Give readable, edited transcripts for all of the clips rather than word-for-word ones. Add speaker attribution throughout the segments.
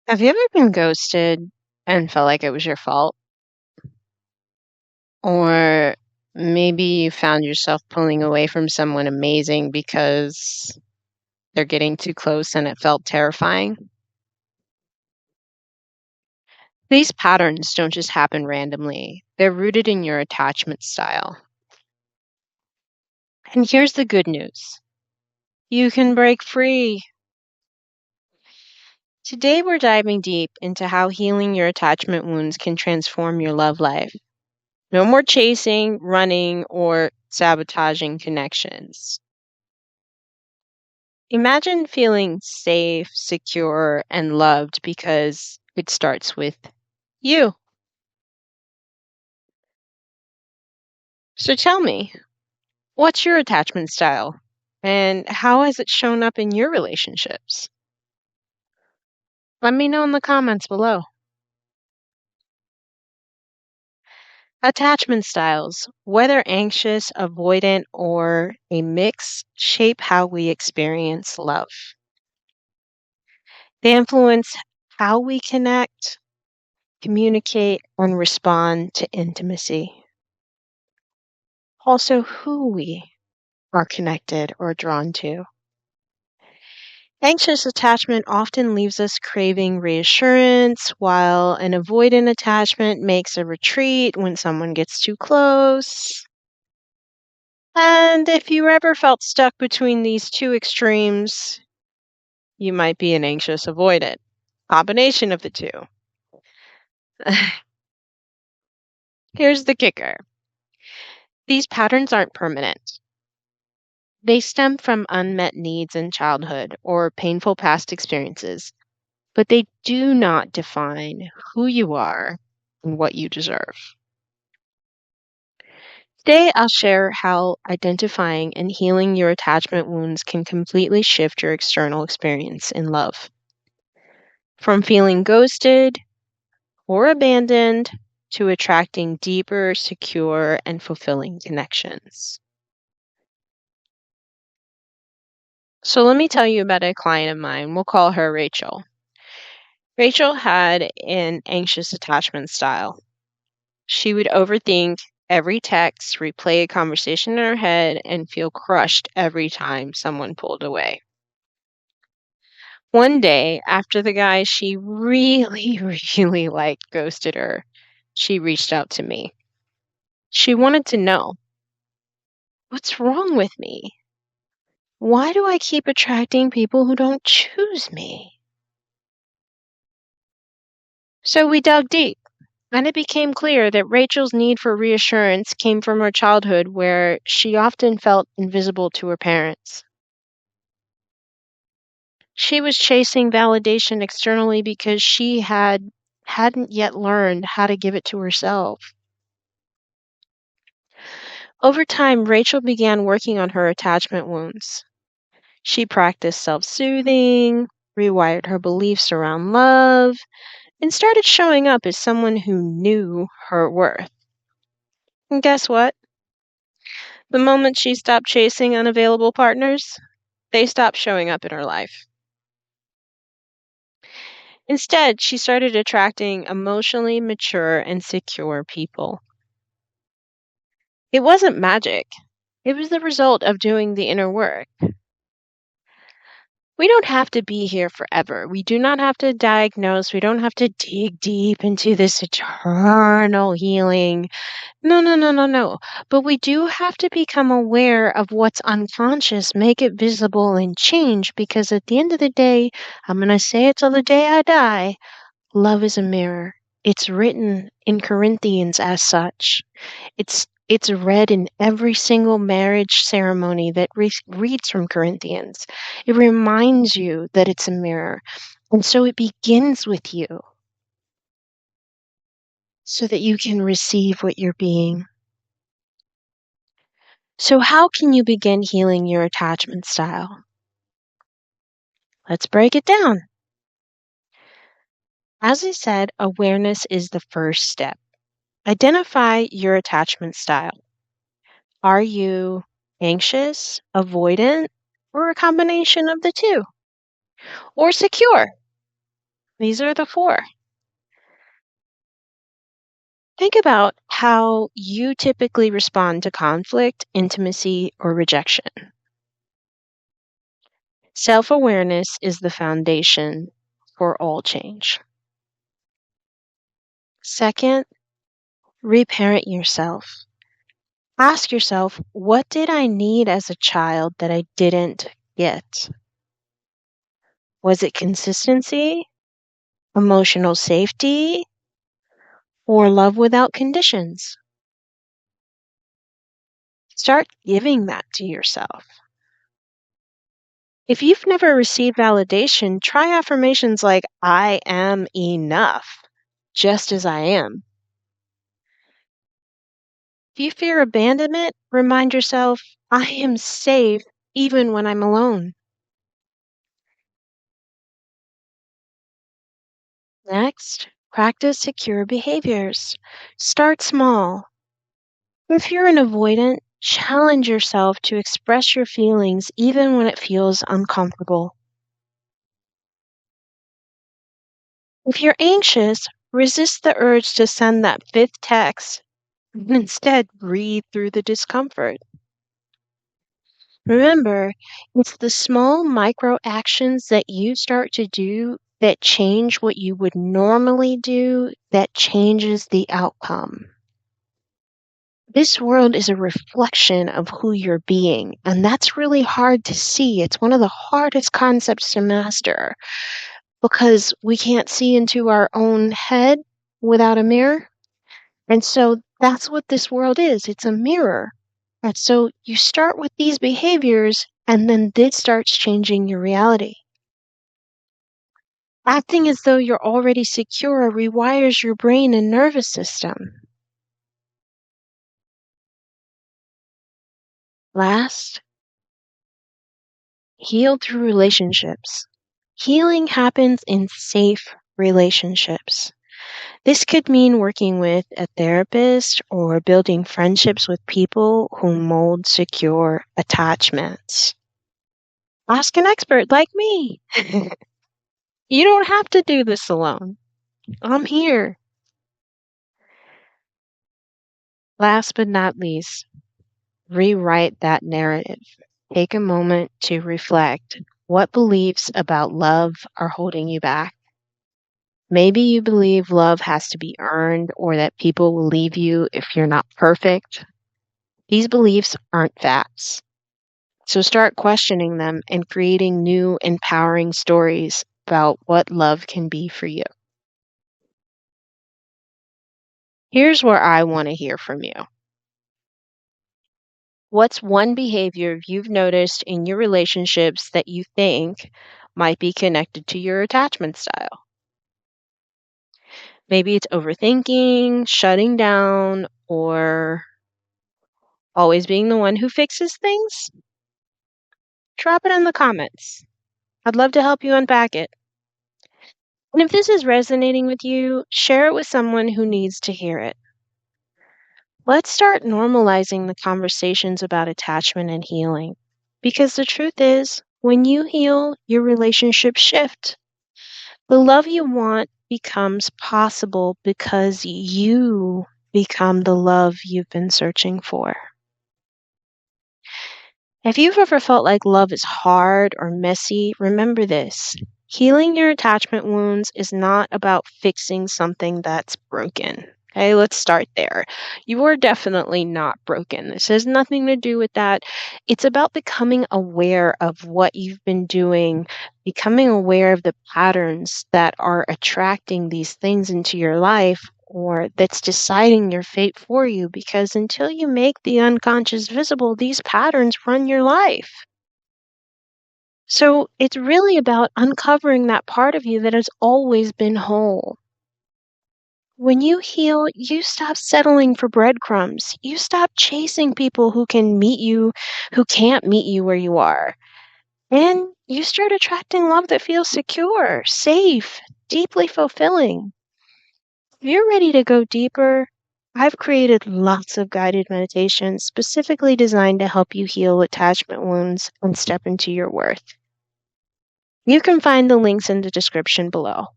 Speaker 1: Have you ever been ghosted and felt like it was your fault? Or maybe you found yourself pulling away from someone amazing because they're getting too close and it felt terrifying? These patterns don't just happen randomly, they're rooted in your attachment style. And here's the good news: you can break free. Today, we're diving deep into how healing your attachment wounds can transform your love life. No more chasing, running, or sabotaging connections. Imagine feeling safe, secure, and loved because it starts with you. So tell me, what's your attachment style? And how has it shown up in your relationships? Let me know in the comments below. Attachment styles, whether anxious, avoidant, or a mix, shape how we experience love. They influence how we connect, communicate, and respond to intimacy. Also, who we are connected or drawn to. Anxious attachment often leaves us craving reassurance, while an avoidant attachment makes a retreat when someone gets too close. And if you ever felt stuck between these two extremes, you might be an anxious avoidant. Combination of the two. Here's the kicker: these patterns aren't permanent. They stem from unmet needs in childhood or painful past experiences, but they do not define who you are and what you deserve. Today, I'll share how identifying and healing your attachment wounds can completely shift your external experience in love. From feeling ghosted or abandoned to attracting deeper, secure, and fulfilling connections. So, let me tell you about a client of mine. We'll call her Rachel. Rachel had an anxious attachment style. She would overthink every text, replay a conversation in her head, and feel crushed every time someone pulled away. One day, after the guy she really, really liked ghosted her, she reached out to me. She wanted to know, what's wrong with me? Why do I keep attracting people who don't choose me? So we dug deep, and it became clear that Rachel's need for reassurance came from her childhood, where she often felt invisible to her parents. She was chasing validation externally because she hadn't yet learned how to give it to herself. Over time, Rachel began working on her attachment wounds. She practiced self-soothing, rewired her beliefs around love, and started showing up as someone who knew her worth. And guess what? The moment she stopped chasing unavailable partners, they stopped showing up in her life. Instead, she started attracting emotionally mature and secure people. It wasn't magic. It was the result of doing the inner work. We don't have to be here forever. We do not have to diagnose. We don't have to dig deep into this eternal healing. No, no, no, no, no. But we do have to become aware of what's unconscious, make it visible, and change, because at the end of the day, I'm going to say it till the day I die: love is a mirror. It's written in Corinthians as such. It's read in every single marriage ceremony that reads from Corinthians. It reminds you that it's a mirror. And so it begins with you so that you can receive what you're being. So how can you begin healing your attachment style? Let's break it down. As I said, awareness is the first step. Identify your attachment style. Are you anxious, avoidant, or a combination of the two? Or secure? These are the four. Think about how you typically respond to conflict, intimacy, or rejection. Self awareness is the foundation for all change. Second, reparent yourself. Ask yourself, what did I need as a child that I didn't get? Was it consistency, emotional safety, or love without conditions? Start giving that to yourself. If you've never received validation, try affirmations like, I am enough, just as I am. If you fear abandonment, remind yourself, I am safe even when I'm alone. Next, practice secure behaviors. Start small. If you're an avoidant, challenge yourself to express your feelings even when it feels uncomfortable. If you're anxious, resist the urge to send that fifth text and instead breathe through the discomfort. Remember, it's the small micro actions that you start to do that change what you would normally do that changes the outcome. This world is a reflection of who you're being, and that's really hard to see. It's one of the hardest concepts to master because we can't see into our own head without a mirror. And so that's what this world is. It's a mirror. And so you start with these behaviors, and then this starts changing your reality. Acting as though you're already secure rewires your brain and nervous system. Last, heal through relationships. Healing happens in safe relationships. This could mean working with a therapist or building friendships with people who mold secure attachments. Ask an expert like me. You don't have to do this alone. I'm here. Last but not least, rewrite that narrative. Take a moment to reflect. What beliefs about love are holding you back? Maybe you believe love has to be earned or that people will leave you if you're not perfect. These beliefs aren't facts. So start questioning them and creating new, empowering stories about what love can be for you. Here's where I want to hear from you. What's one behavior you've noticed in your relationships that you think might be connected to your attachment style? Maybe it's overthinking, shutting down, or always being the one who fixes things? Drop it in the comments. I'd love to help you unpack it. And if this is resonating with you, share it with someone who needs to hear it. Let's start normalizing the conversations about attachment and healing. Because the truth is, when you heal, your relationships shift. The love you want becomes possible because you become the love you've been searching for. If you've ever felt like love is hard or messy, remember this. Healing your attachment wounds is not about fixing something that's broken. Okay, let's start there. You are definitely not broken. This has nothing to do with that. It's about becoming aware of what you've been doing, becoming aware of the patterns that are attracting these things into your life or that's deciding your fate for you. Because until you make the unconscious visible, these patterns run your life. So it's really about uncovering that part of you that has always been whole. When you heal, you stop settling for breadcrumbs. You stop chasing people who can meet you, who can't meet you where you are. And you start attracting love that feels secure, safe, deeply fulfilling. If you're ready to go deeper, I've created lots of guided meditations specifically designed to help you heal attachment wounds and step into your worth. You can find the links in the description below.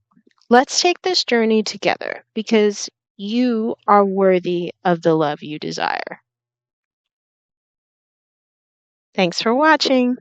Speaker 1: Let's take this journey together because you are worthy of the love you desire. Thanks for watching.